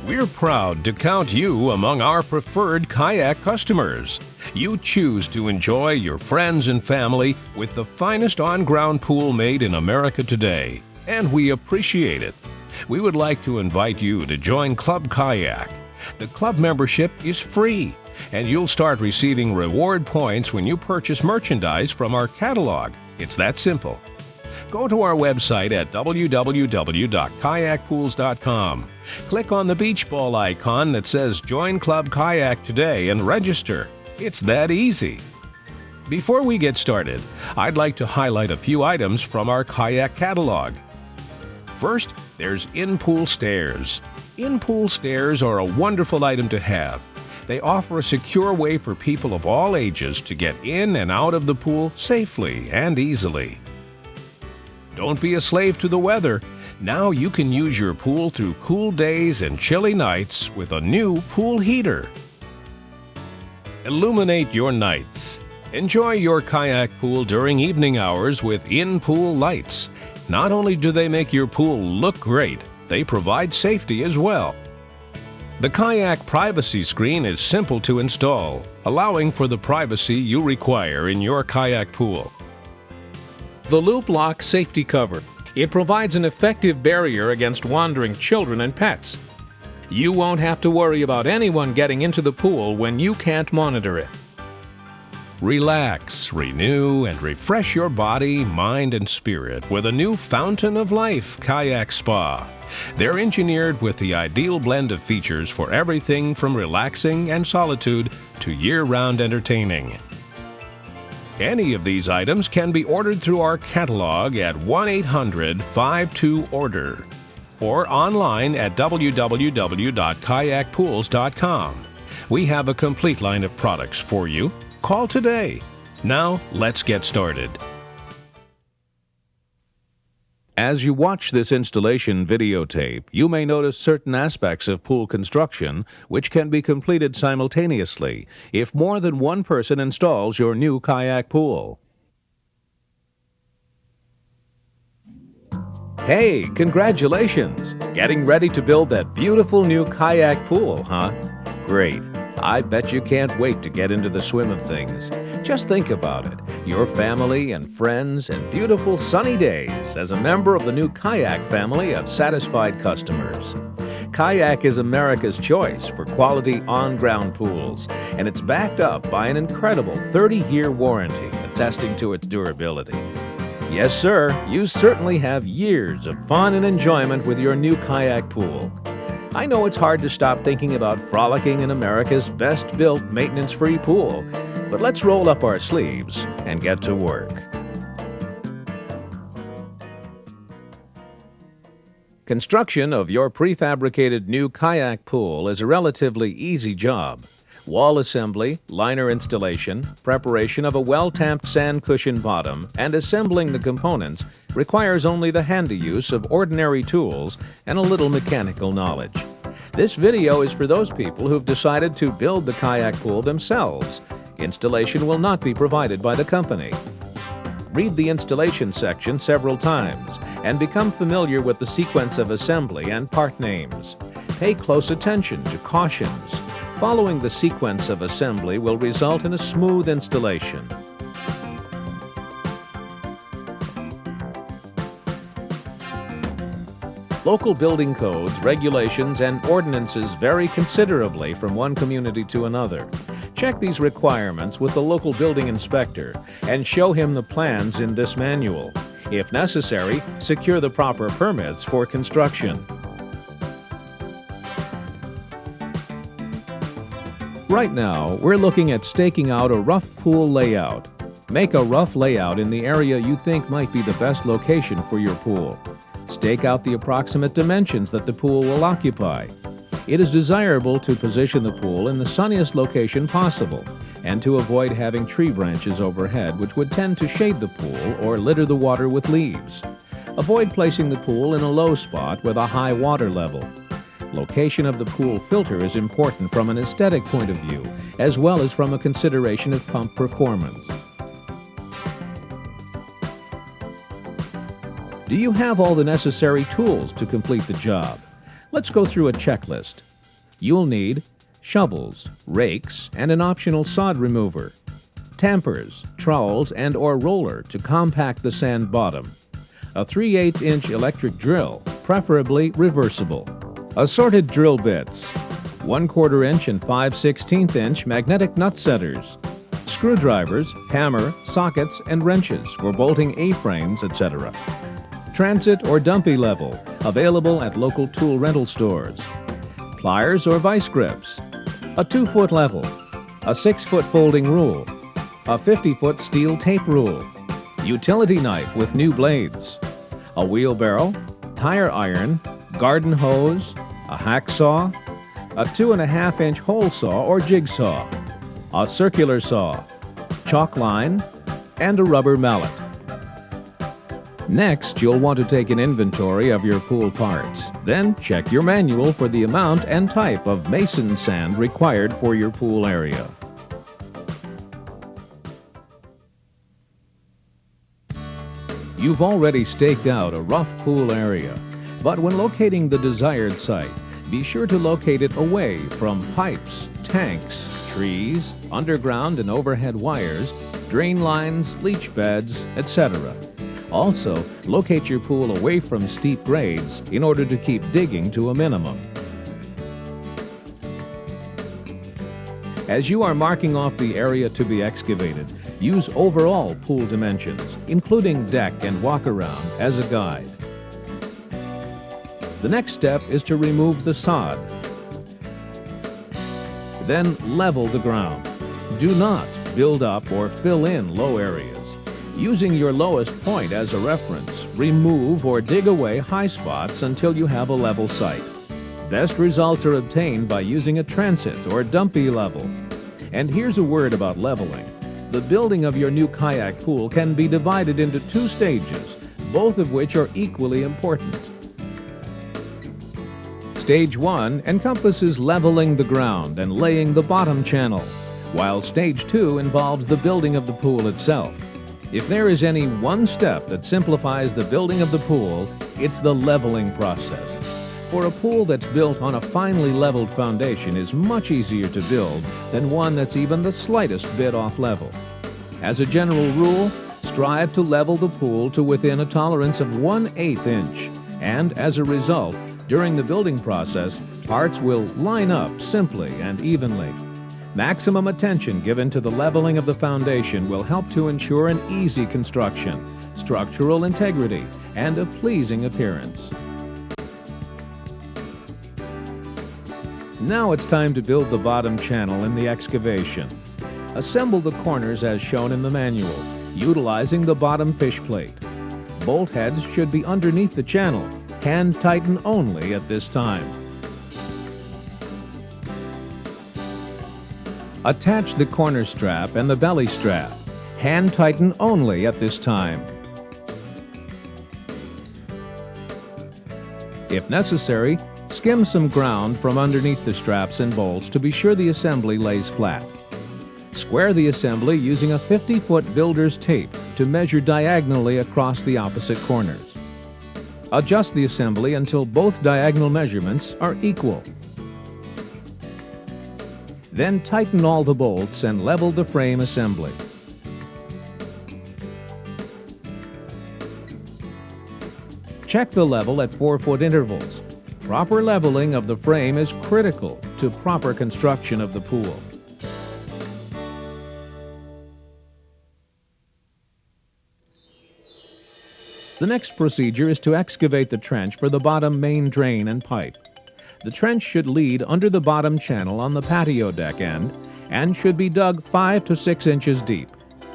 We're proud to count you among our preferred kayak customers. You choose to enjoy your friends and family with the finest on-ground pool made in America today, and we appreciate it. We would like to invite you to join Club Kayak. The club membership is free, and you'll start receiving reward points when you purchase merchandise from our catalog. It's that simple. Go to our website at www.kayakpools.com. Click on the beach ball icon that says Join Club Kayak today and register. It's that easy. Before we get started, I'd like to highlight a few items from our kayak catalog. First, there's in-pool stairs. In-pool stairs are a wonderful item to have. They offer a secure way for people of all ages to get in and out of the pool safely and easily. Don't be a slave to the weather. Now you can use your pool through cool days and chilly nights with a new pool heater. Illuminate your nights. Enjoy your kayak pool during evening hours with in-pool lights. Not only do they make your pool look great, they provide safety as well. The kayak privacy screen is simple to install, allowing for the privacy you require in your kayak pool. The Loop Lock Safety Cover. It provides an effective barrier against wandering children and pets. You won't have to worry about anyone getting into the pool when you can't monitor it. Relax, renew, and refresh your body, mind, and spirit with a new Fountain of Life Kayak Spa. They're engineered with the ideal blend of features for everything from relaxing and solitude to year-round entertaining. Any of these items can be ordered through our catalog at 1-800-52-ORDER or online at www.kayakpools.com. We have a complete line of products for you. Call today. Now, let's get started. As you watch this installation videotape, you may notice certain aspects of pool construction which can be completed simultaneously if more than one person installs your new kayak pool. Hey, congratulations! Getting ready to build that beautiful new kayak pool, huh? Great! I bet you can't wait to get into the swim of things. Just think about it. Your family and friends and beautiful sunny days as a member of the new Kayak family of satisfied customers. Kayak is America's choice for quality on-ground pools, and it's backed up by an incredible 30-year warranty attesting to its durability. Yes, sir, you certainly have years of fun and enjoyment with your new kayak pool. I know it's hard to stop thinking about frolicking in America's best-built, maintenance-free pool, but let's roll up our sleeves and get to work. Construction of your prefabricated new kayak pool is a relatively easy job. Wall assembly, liner installation, preparation of a well-tamped sand cushion bottom, and assembling the components requires only the handy use of ordinary tools and a little mechanical knowledge. This video is for those people who've decided to build the kayak pool themselves. Installation will not be provided by the company. Read the installation section several times and become familiar with the sequence of assembly and part names. Pay close attention to cautions. Following the sequence of assembly will result in a smooth installation. Local building codes, regulations, and ordinances vary considerably from one community to another. Check these requirements with the local building inspector and show him the plans in this manual. If necessary, secure the proper permits for construction. Right now, we're looking at staking out a rough pool layout. Make a rough layout in the area you think might be the best location for your pool. Stake out the approximate dimensions that the pool will occupy. It is desirable to position the pool in the sunniest location possible and to avoid having tree branches overhead which would tend to shade the pool or litter the water with leaves. Avoid placing the pool in a low spot with a high water level. Location of the pool filter is important from an aesthetic point of view, as well as from a consideration of pump performance. Do you have all the necessary tools to complete the job? Let's go through a checklist. You'll need shovels, rakes, and an optional sod remover, tampers, trowels, and/or roller to compact the sand bottom, a 3/8-inch electric drill, preferably reversible, assorted drill bits, 1/4 inch and 5/16-inch magnetic nut setters, screwdrivers, hammer, sockets, and wrenches for bolting A-frames, etc. Transit or dumpy level, available at local tool rental stores. Pliers or vice grips, a 2-foot level, a 6-foot folding rule, a 50-foot steel tape rule, utility knife with new blades, a wheelbarrow, tire iron, garden hose, a hacksaw, a 2.5-inch hole saw or jigsaw, a circular saw, chalk line, and a rubber mallet. Next, you'll want to take an inventory of your pool parts. Then check your manual for the amount and type of mason sand required for your pool area. You've already staked out a rough pool area, but when locating the desired site, be sure to locate it away from pipes, tanks, trees, underground and overhead wires, drain lines, leach beds, etc. Also, locate your pool away from steep grades in order to keep digging to a minimum. As you are marking off the area to be excavated, use overall pool dimensions, including deck and walk-around, as a guide. The next step is to remove the sod. Then level the ground. Do not build up or fill in low areas. Using your lowest point as a reference, remove or dig away high spots until you have a level site. Best results are obtained by using a transit or dumpy level. And here's a word about leveling. The building of your new kayak pool can be divided into 2 stages, both of which are equally important. Stage 1 encompasses leveling the ground and laying the bottom channel, while Stage 2 involves the building of the pool itself. If there is any one step that simplifies the building of the pool, it's the leveling process. For a pool that's built on a finely leveled foundation is much easier to build than one that's even the slightest bit off level. As a general rule, strive to level the pool to within a tolerance of 1/8 inch, and as a result, during the building process, parts will line up simply and evenly. Maximum attention given to the leveling of the foundation will help to ensure an easy construction, structural integrity, and a pleasing appearance. Now it's time to build the bottom channel in the excavation. Assemble the corners as shown in the manual, utilizing the bottom fish plate. Bolt heads should be underneath the channel. Hand tighten only at this time. Attach the corner strap and the belly strap. Hand tighten only at this time. If necessary, skim some ground from underneath the straps and bolts to be sure the assembly lays flat. Square the assembly using a 50-foot builder's tape to measure diagonally across the opposite corners. Adjust the assembly until both diagonal measurements are equal. Then tighten all the bolts and level the frame assembly. Check the level at 4-foot intervals. Proper leveling of the frame is critical to proper construction of the pool. The next procedure is to excavate the trench for the bottom main drain and pipe. The trench should lead under the bottom channel on the patio deck end and should be dug 5 to 6 inches deep.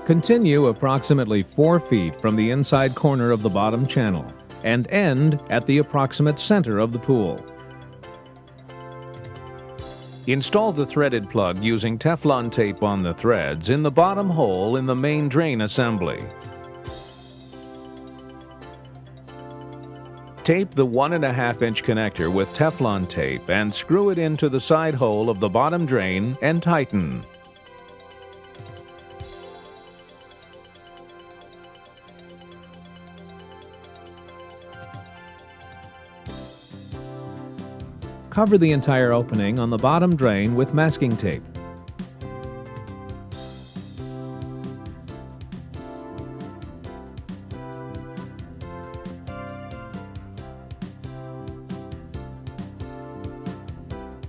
Continue approximately 4 feet from the inside corner of the bottom channel and end at the approximate center of the pool. Install the threaded plug using Teflon tape on the threads in the bottom hole in the main drain assembly. Tape the 1.5-inch connector with Teflon tape and screw it into the side hole of the bottom drain and tighten. cover the entire opening on the bottom drain with masking tape.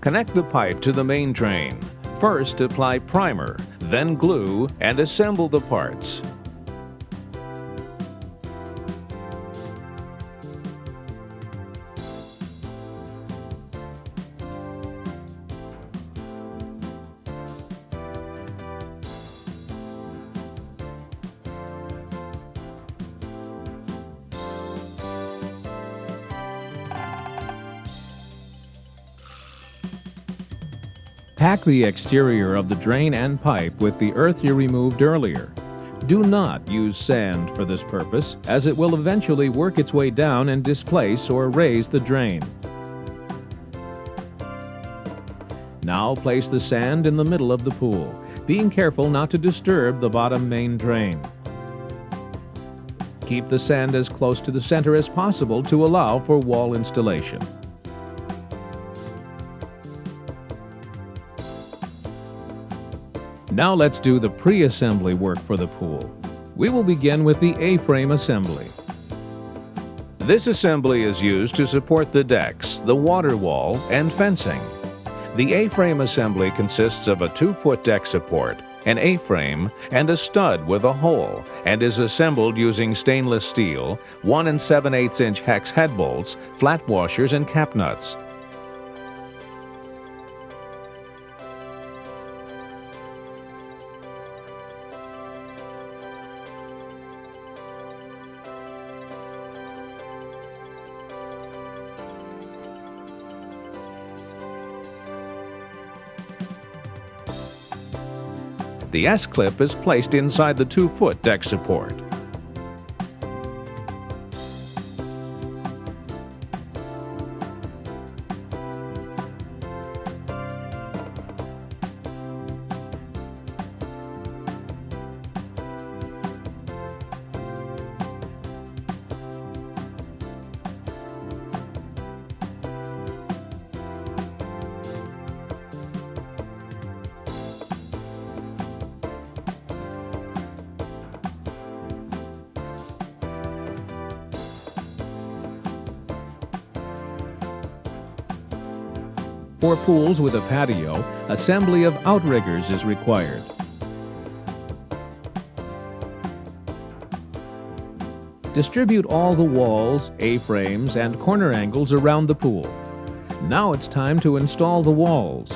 Connect the pipe to the main drain. First, apply primer, then glue, and assemble the parts. Pack the exterior of the drain and pipe with the earth you removed earlier. Do not use sand for this purpose, as it will eventually work its way down and displace or raise the drain. Now place the sand in the middle of the pool, being careful not to disturb the bottom main drain. Keep the sand as close to the center as possible to allow for wall installation. Now let's do the pre-assembly work for the pool. We will begin with the A-frame assembly. This assembly is used to support the decks, the water wall, and fencing. The A-frame assembly consists of a 2-foot deck support, an A-frame, and a stud with a hole, and is assembled using stainless steel, 1 7/8" hex head bolts, flat washers, and cap nuts. The S-clip is placed inside the 2-foot deck support. For pools with a patio, assembly of outriggers is required. Distribute all the walls, A-frames, and corner angles around the pool. Now it's time to install the walls.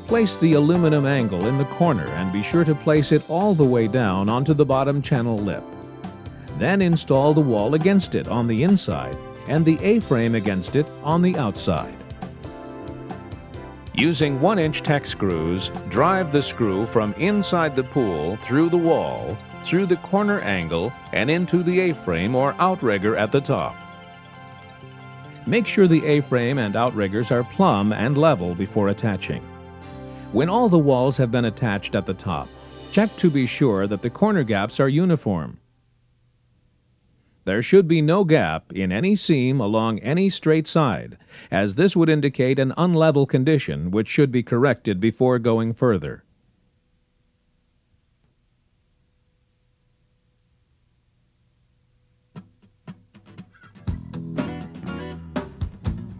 Place the aluminum angle in the corner and be sure to place it all the way down onto the bottom channel lip. Then install the wall against it on the inside and the A-frame against it on the outside. Using 1-inch Tech screws, drive the screw from inside the pool through the wall, through the corner angle, and into the A-frame or outrigger at the top. Make sure the A-frame and outriggers are plumb and level before attaching. When all the walls have been attached at the top, check to be sure that the corner gaps are uniform. There should be no gap in any seam along any straight side, as this would indicate an unlevel condition which should be corrected before going further.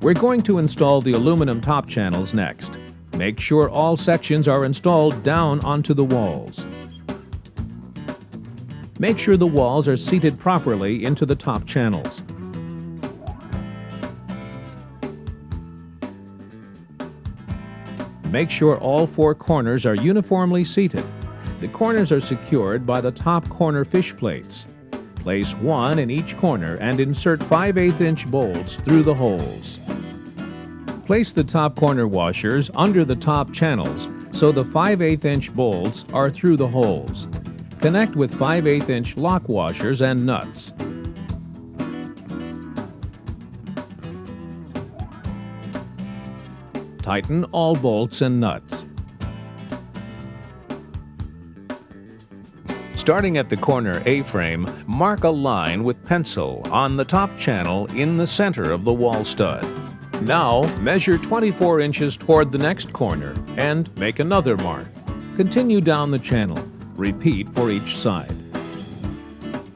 We're going to install the aluminum top channels next. Make sure all sections are installed down onto the walls. Make sure the walls are seated properly into the top channels. Make sure all 4 corners are uniformly seated. The corners are secured by the top corner fish plates. Place 1 in each corner and insert 5/8" bolts through the holes. Place the top corner washers under the top channels so the 5/8" bolts are through the holes. Connect with 5/8" lock washers and nuts. Tighten all bolts and nuts. Starting at the corner A-frame, mark a line with pencil on the top channel in the center of the wall stud. Now, measure 24 inches toward the next corner and make another mark. Continue down the channel. Repeat for each side.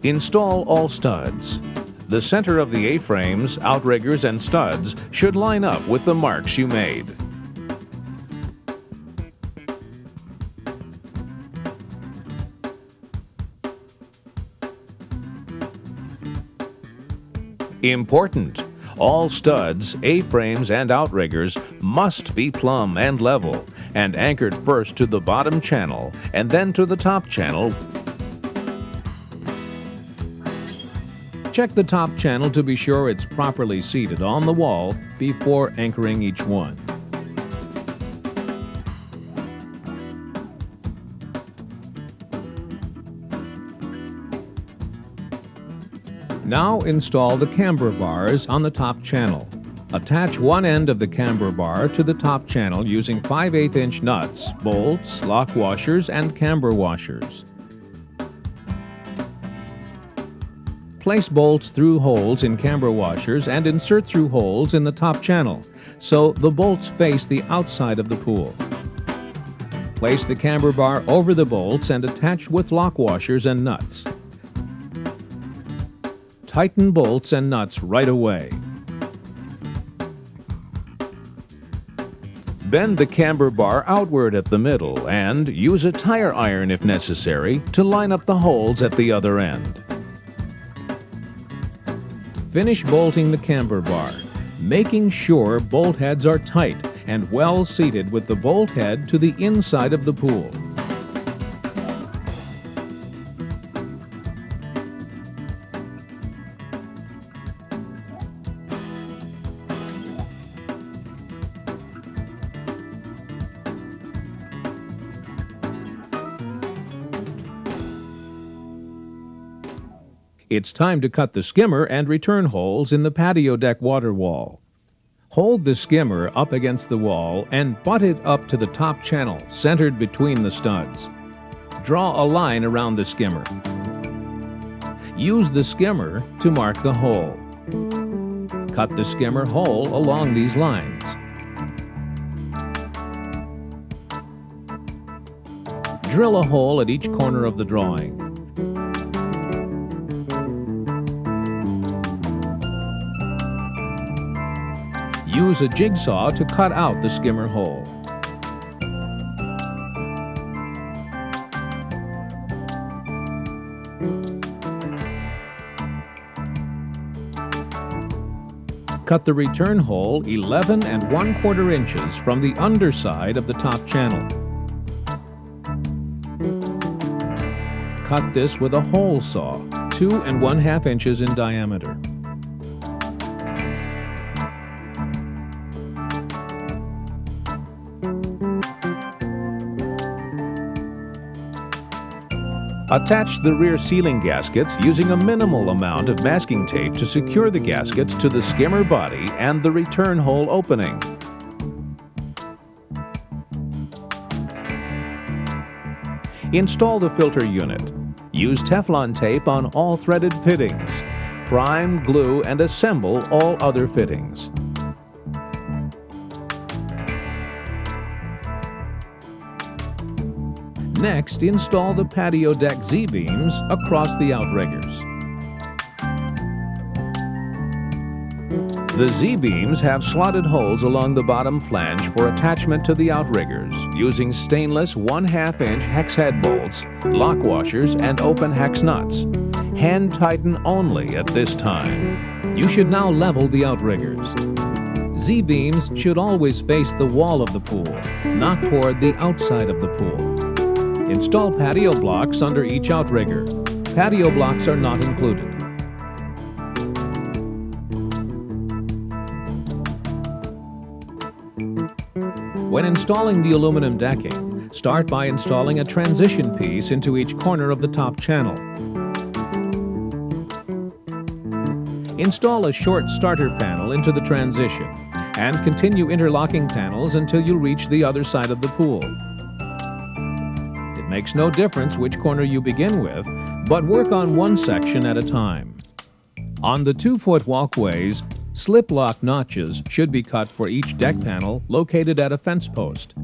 Install all studs. The center of the A-frames, outriggers, and studs should line up with the marks you made. Important! All studs, A-frames, and outriggers must be plumb and level and anchored first to the bottom channel and then to the top channel. Check the top channel to be sure it's properly seated on the wall before anchoring each one. Now install the camber bars on the top channel. Attach one end of the camber bar to the top channel using 5/8" nuts, bolts, lock washers, and camber washers. Place bolts through holes in camber washers and insert through holes in the top channel, so the bolts face the outside of the pool. Place the camber bar over the bolts and attach with lock washers and nuts. Tighten bolts and nuts right away. Bend the camber bar outward at the middle and use a tire iron if necessary to line up the holes at the other end. Finish bolting the camber bar, making sure bolt heads are tight and well seated with the bolt head to the inside of the pool. It's time to cut the skimmer and return holes in the patio deck water wall. Hold the skimmer up against the wall and butt it up to the top channel, centered between the studs. Draw a line around the skimmer. Use the skimmer to mark the hole. Cut the skimmer hole along these lines. Drill a hole at each corner of the drawing. Use a jigsaw to cut out the skimmer hole. Cut the return hole 11 1/4 inches from the underside of the top channel. Cut this with a hole saw, 2 1/2 inches in diameter. Attach the rear sealing gaskets using a minimal amount of masking tape to secure the gaskets to the skimmer body and the return hole opening. Install the filter unit. Use Teflon tape on all threaded fittings. Prime, glue, and assemble all other fittings. Next, install the patio deck Z-beams across the outriggers. The Z-beams have slotted holes along the bottom flange for attachment to the outriggers using stainless 1/2" hex head bolts, lock washers, and open hex nuts. Hand tighten only at this time. You should now level the outriggers. Z-beams should always face the wall of the pool, not toward the outside of the pool. Install patio blocks under each outrigger. Patio blocks are not included. When installing the aluminum decking, start by installing a transition piece into each corner of the top channel. Install a short starter panel into the transition and continue interlocking panels until you reach the other side of the pool. It makes no difference which corner you begin with, but work on one section at a time. On the 2-foot walkways, Slip lock notches should be cut for each deck panel located at a fence post.